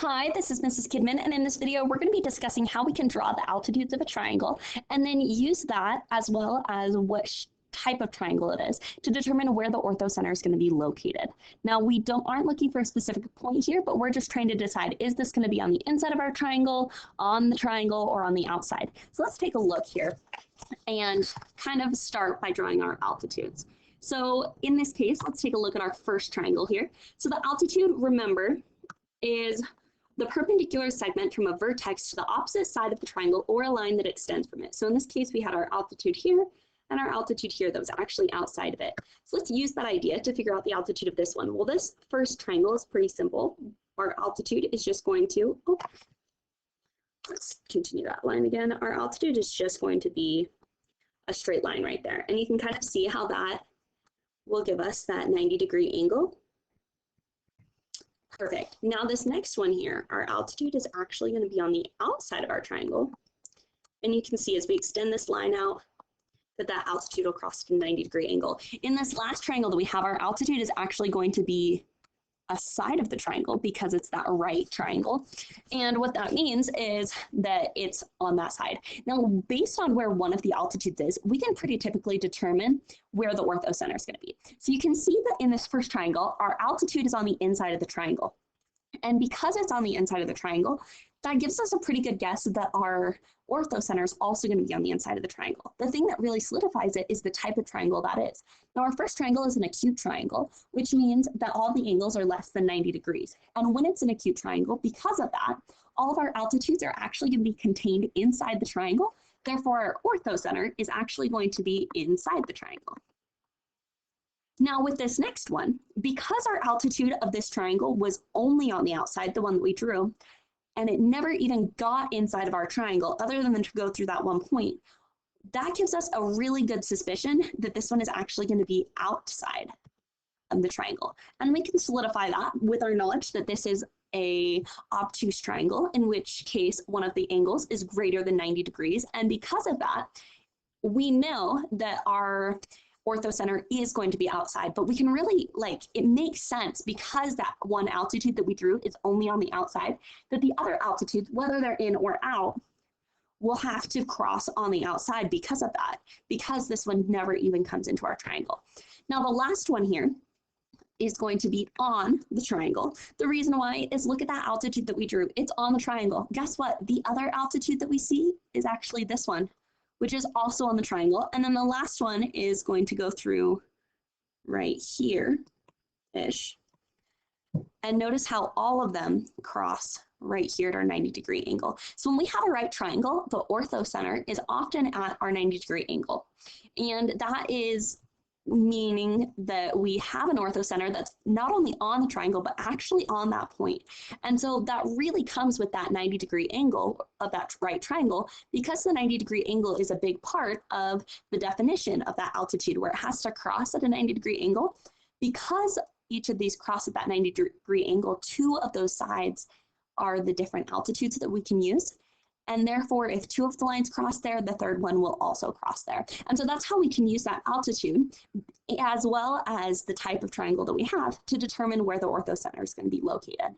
Hi, this is Mrs. Kidman, and in this video, we're going to be discussing how we can draw the altitudes of a triangle and then use that as well as what type of triangle it is to determine where the orthocenter is going to be located. Now, we aren't looking for a specific point here, but we're just trying to decide, is this going to be on the inside of our triangle, on the triangle, or on the outside? So let's take a look here and kind of start by drawing our altitudes. So in this case, let's take a look at our first triangle here. So the altitude, remember, is the perpendicular segment from a vertex to the opposite side of the triangle or a line that extends from it. So in this case, we had our altitude here and our altitude here that was actually outside of it. So let's use that idea to figure out the altitude of this one. Well, this first triangle is pretty simple. Our altitude is just going to, let's continue that line again. Our altitude is just going to be a straight line right there. And you can kind of see how that will give us that 90-degree angle. Perfect. Now this next one here, our altitude is actually going to be on the outside of our triangle. And you can see as we extend this line out that altitude will cross to a 90-degree angle. In this last triangle that we have, our altitude is actually going to be a side of the triangle because it's that right triangle. And what that means is that it's on that side. Now, based on where one of the altitudes is, we can pretty typically determine where the orthocenter is going to be. So you can see that in this first triangle, our altitude is on the inside of the triangle. And because it's on the inside of the triangle, that gives us a pretty good guess that our orthocenter is also going to be on the inside of the triangle. The thing that really solidifies it is the type of triangle that is. Now, our first triangle is an acute triangle, which means that all the angles are less than 90 degrees. And when it's an acute triangle, because of that, all of our altitudes are actually going to be contained inside the triangle. Therefore, our orthocenter is actually going to be inside the triangle. Now with this next one, because our altitude of this triangle was only on the outside, the one that we drew, and it never even got inside of our triangle other than to go through that one point, that gives us a really good suspicion that this one is actually going to be outside of the triangle. And we can solidify that with our knowledge that this is a obtuse triangle, in which case one of the angles is greater than 90 degrees. And because of that, we know that our orthocenter is going to be outside, but we can really, it makes sense because that one altitude that we drew is only on the outside, that the other altitudes, whether they're in or out, will have to cross on the outside because of that, because this one never even comes into our triangle. Now the last one here is going to be on the triangle. The reason why is look at that altitude that we drew. It's on the triangle. Guess what? The other altitude that we see is actually this one, which is also on the triangle. And then the last one is going to go through right here-ish. And notice how all of them cross right here at our 90-degree angle. So when we have a right triangle, the orthocenter is often at our 90-degree angle. And that is meaning that we have an orthocenter that's not only on the triangle, but actually on that point. And so that really comes with that 90-degree angle of that right triangle, because the 90-degree angle is a big part of the definition of that altitude, where it has to cross at a 90-degree angle. Because each of these cross at that 90-degree angle, two of those sides are the different altitudes that we can use. And therefore, if two of the lines cross there, the third one will also cross there. And so that's how we can use that altitude, as well as the type of triangle that we have, to determine where the orthocenter is going to be located.